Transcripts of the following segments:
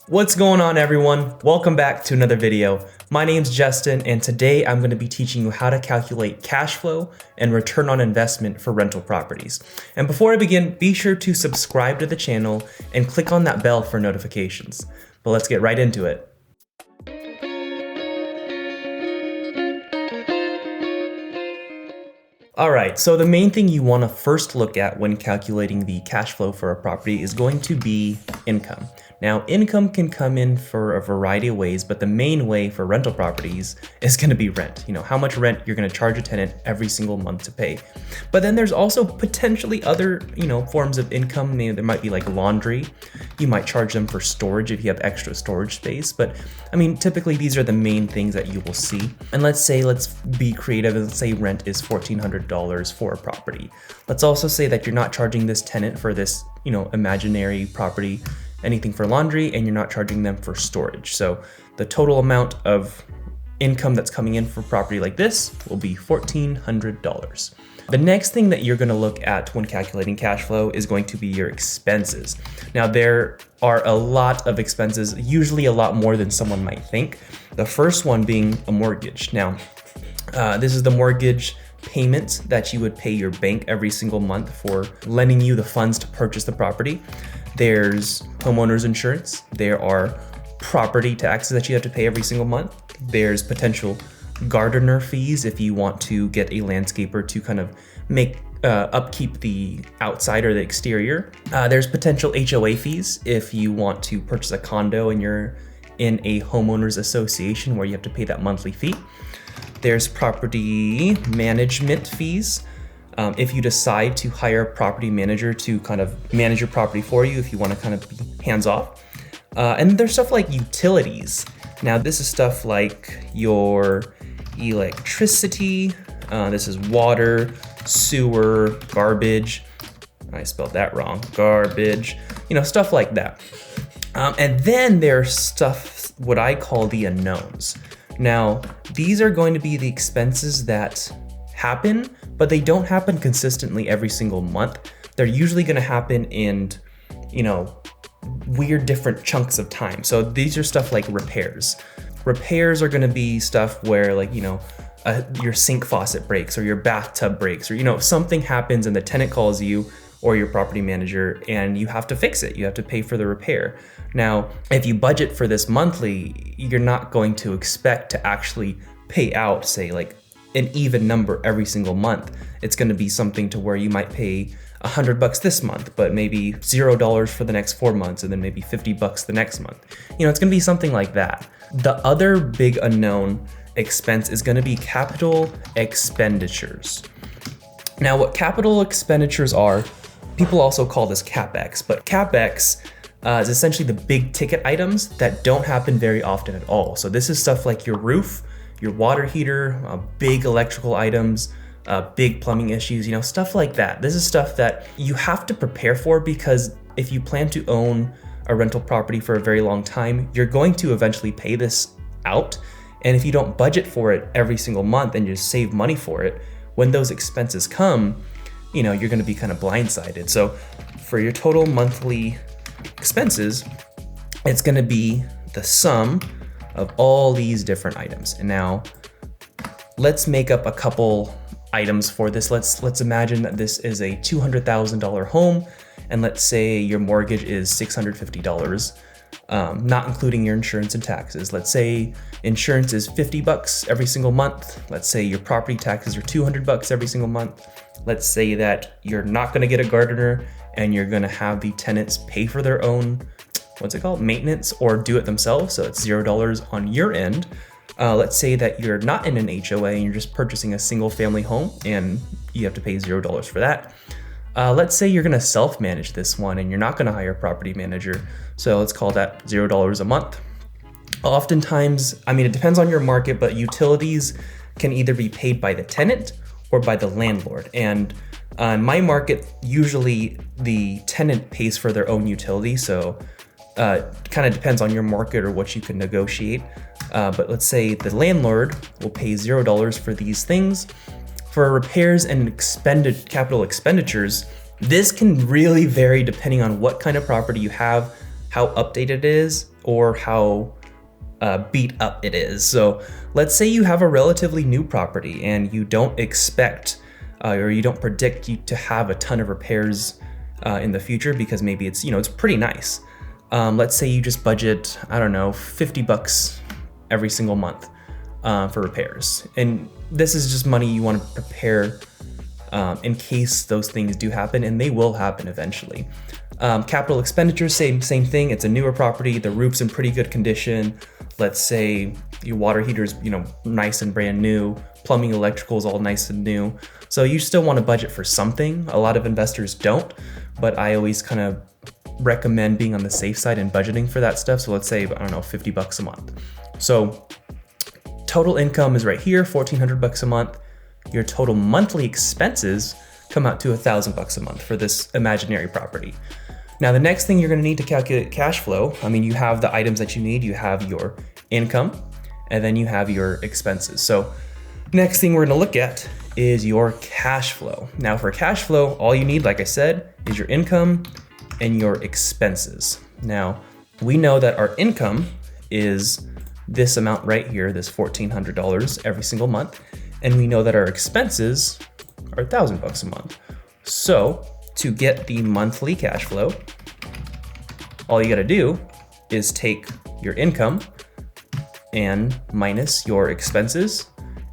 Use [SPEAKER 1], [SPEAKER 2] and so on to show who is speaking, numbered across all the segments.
[SPEAKER 1] What's going on, everyone? Welcome back to another video. My name's Justin, and today I'm going to be teaching you how to calculate cash flow and return on investment for rental properties. And before I begin, be sure to subscribe to the channel and click on that bell for notifications. But let's get right into it. Alright, so the main thing you want to first look at when calculating the cash flow for a property is going to be income. Now, income can come in for a variety of ways, but the main way for rental properties is going to be rent. You know, how much rent you're going to charge a tenant every single month to pay. But then there's also potentially other, forms of income. Maybe there might be like laundry. You might charge them for storage if you have extra storage space. But I mean, typically these are the main things that you will see. And let's be creative and let's say rent is $1,400 for a property. Let's also say that you're not charging this tenant for this, imaginary property anything for laundry, and you're not charging them for storage. So the total amount of income that's coming in for a property like this will be $1,400. The next thing that you're going to look at when calculating cash flow is going to be your expenses. Now, there are a lot of expenses, usually a lot more than someone might think. The first one being a mortgage. Now, this is the mortgage payment that you would pay your bank every single month for lending you the funds to purchase the property. There's homeowners insurance. There are property taxes that you have to pay every single month. There's potential gardener fees if you want to get a landscaper to kind of make upkeep the outside or the exterior. There's potential HOA fees if you want to purchase a condo and you're in a homeowners association where you have to pay that monthly fee. There's property management fees. If you decide to hire a property manager to kind of manage your property for you, if you want to kind of be hands off. And there's stuff like utilities. Now, this is stuff like your electricity. This is water, sewer, garbage. I spelled that wrong. Garbage, stuff like that. And then there's stuff, what I call the unknowns. Now, these are going to be the expenses that happen, but they don't happen consistently every single month. They're usually going to happen in, weird different chunks of time. So these are stuff like repairs. Repairs are going to be stuff where your sink faucet breaks or your bathtub breaks or, something happens and the tenant calls you or your property manager and you have to fix it. You have to pay for the repair. Now, if you budget for this monthly, you're not going to expect to actually pay out, say, like an even number every single month. It's going to be something to where you might pay $100 this month, but maybe $0 for the next 4 months, and then maybe $50 the next month. It's going to be something like that. The other big unknown expense is going to be capital expenditures. Now, what capital expenditures are, people also call this CapEx, but CapEx is essentially the big ticket items that don't happen very often at all. So this is stuff like your roof, your water heater, big electrical items, big plumbing issues, stuff like that. This is stuff that you have to prepare for because if you plan to own a rental property for a very long time, you're going to eventually pay this out. And if you don't budget for it every single month and just save money for it, when those expenses come, you're going to be kind of blindsided. So for your total monthly expenses, it's going to be the sum of all these different items. And now let's make up a couple items for this. Let's imagine that this is a $200,000 home, and let's say your mortgage is $650, not including your insurance and taxes. Let's say insurance is $50 every single month. Let's say your property taxes are $200 every single month. Let's say that you're not going to get a gardener and you're going to have the tenants pay for their own maintenance or do it themselves. So it's $0 on your end. Let's say that you're not in an HOA and you're just purchasing a single family home and you have to pay $0 for that. Let's say you're going to self-manage this one and you're not going to hire a property manager. So let's call that $0 a month. Oftentimes, it depends on your market, but utilities can either be paid by the tenant or by the landlord. And in my market, usually the tenant pays for their own utility. So kind of depends on your market or what you can negotiate. But let's say the landlord will pay $0 for these things. For repairs and capital expenditures, this can really vary depending on what kind of property you have, how updated it is or how beat up it is. So let's say you have a relatively new property and you don't expect or you don't predict you to have a ton of repairs in the future because maybe it's, it's pretty nice. Let's say you just budget, I don't know, $50 every single month for repairs. And this is just money you want to prepare in case those things do happen, and they will happen eventually. Capital expenditures, same thing. It's a newer property, the roof's in pretty good condition. Let's say your water heater's, nice and brand new, plumbing, electrical is all nice and new. So you still want to budget for something. A lot of investors don't, but I always kind of recommend being on the safe side and budgeting for that stuff. So let's say, I don't know, $50 a month. So total income is right here, $1,400 a month. Your total monthly expenses come out to $1,000 a month for this imaginary property. Now, the next thing you're going to need to calculate cash flow, you have the items that you need. You have your income, and then you have your expenses. So next thing we're going to look at is your cash flow. Now, for cash flow, all you need, like I said, is your income and your expenses. Now, we know that our income is this amount right here, this $1,400 every single month. And we know that our expenses are $1,000 a month. So to get the monthly cash flow, all you gotta do is take your income and minus your expenses.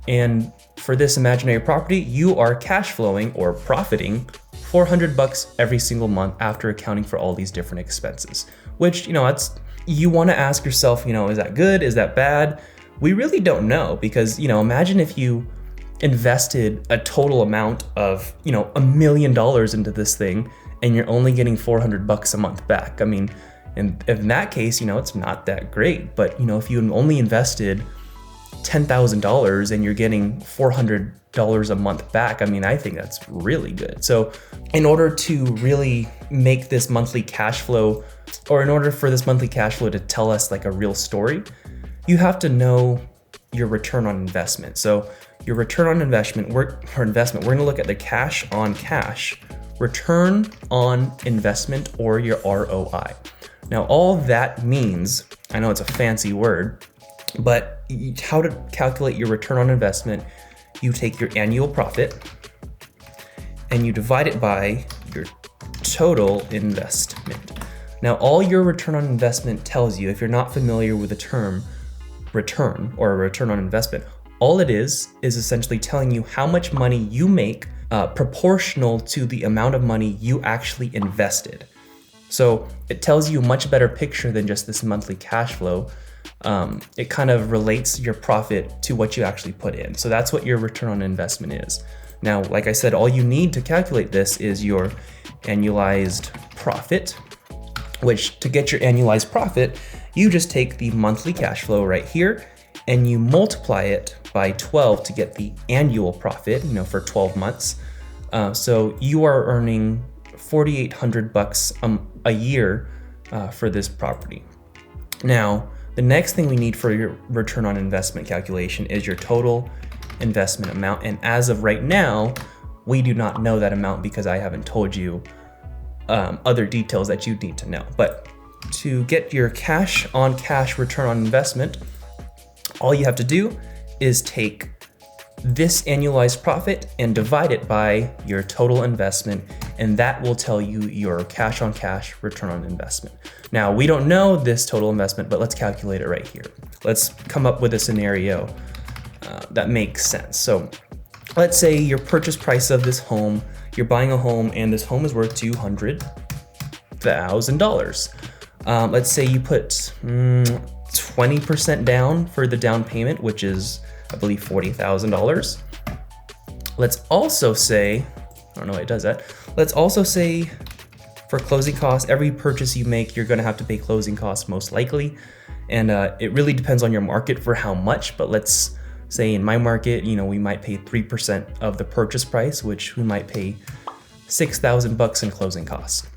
[SPEAKER 1] And for this imaginary property, you are cash flowing or profiting $400 every single month after accounting for all these different expenses, which, you wanna ask yourself, is that good? Is that bad? We really don't know because, imagine if you invested a total amount of, $1 million into this thing and you're only getting $400 a month back. In that case, it's not that great. But, if you only invested $10,000 and you're getting $400 a month back, I think that's really good. So in order to really make this monthly cash flow, or in order for this monthly cash flow to tell us like a real story, you have to know your return on investment. So your return on investment, we're going to look at the cash on cash return on investment, or your ROI. Now, all that means, I know it's a fancy word, but how to calculate your return on investment, you take your annual profit and you divide it by your total investment. Now, all your return on investment tells you, if you're not familiar with the term return or a return on investment, all it is essentially telling you how much money you make proportional to the amount of money you actually invested. So it tells you a much better picture than just this monthly cash flow. It kind of relates your profit to what you actually put in. So that's what your return on investment is. Now, like I said, all you need to calculate this is your annualized profit, which to get your annualized profit, you just take the monthly cash flow right here and you multiply it by 12 to get the annual profit, for 12 months. So you are earning $4,800 a year for this property. Now, the next thing we need for your return on investment calculation is your total investment amount. And as of right now, we do not know that amount because I haven't told you other details that you need to know. But to get your cash on cash return on investment, all you have to do is take this annualized profit and divide it by your total investment, and that will tell you your cash on cash return on investment. Now, we don't know this total investment, but let's calculate it right here. Let's come up with a scenario that makes sense. So let's say your purchase price of this home, you're buying a home and this home is worth $200,000. Let's say you put 20% down for the down payment, which is, I believe, $40,000. Let's also say, I don't know why it does that. Let's also say for closing costs, every purchase you make, you're gonna have to pay closing costs most likely. And it really depends on your market for how much, but let's say in my market, we might pay 3% of the purchase price, which we might pay $6,000 in closing costs.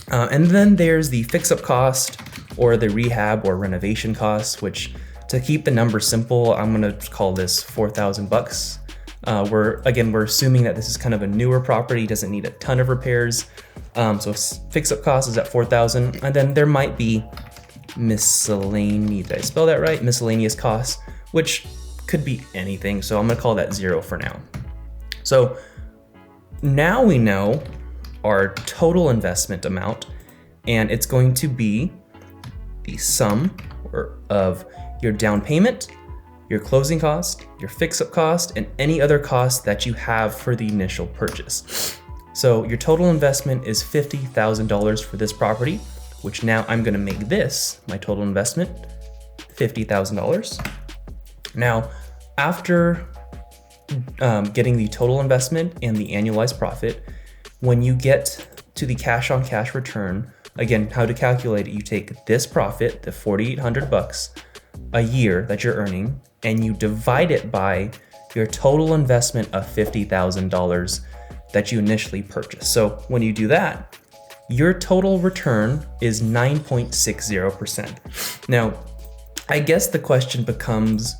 [SPEAKER 1] And then there's the fix-up cost or the rehab or renovation costs, which, to keep the number simple, I'm gonna call this $4,000. We're assuming that this is kind of a newer property, doesn't need a ton of repairs. So fix-up cost is at $4,000, and then there might be miscellaneous, did I spell that right? Miscellaneous costs, which could be anything. So I'm gonna call that 0 for now. So now we know our total investment amount, and it's going to be the sum of your down payment, your closing cost, your fix-up cost, and any other costs that you have for the initial purchase. So your total investment is $50,000 for this property, which now I'm gonna make this, my total investment, $50,000. Now, after getting the total investment and the annualized profit, when you get to the cash on cash return, again, how to calculate it, you take this profit, the $4,800 a year that you're earning, and you divide it by your total investment of $50,000 that you initially purchased. So when you do that, your total return is 9.60%. Now, I guess the question becomes,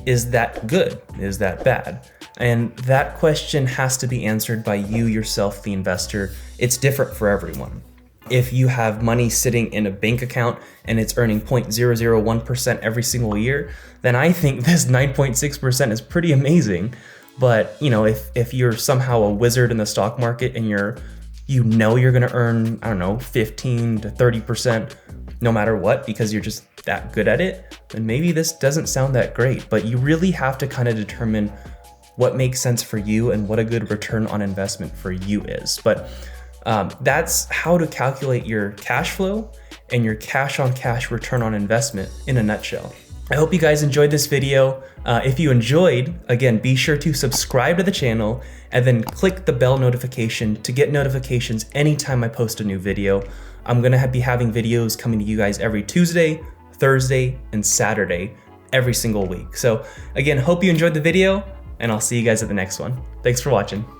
[SPEAKER 1] is that good? Is that bad? And that question has to be answered by you yourself, the investor. It's different for everyone. If you have money sitting in a bank account and it's earning 0.001% every single year, then I think this 9.6% is pretty amazing. But if you're somehow a wizard in the stock market and you're gonna earn, I don't know, 15 to 30% no matter what, because you're just that good at it, then maybe this doesn't sound that great. But you really have to kind of determine what makes sense for you and what a good return on investment for you is. But that's how to calculate your cash flow and your cash on cash return on investment in a nutshell. I hope you guys enjoyed this video. If you enjoyed, again, be sure to subscribe to the channel and then click the bell notification to get notifications anytime I post a new video. I'm gonna be having videos coming to you guys every Tuesday, Thursday, and Saturday every single week. So again, hope you enjoyed the video, and I'll see you guys at the next one. Thanks for watching.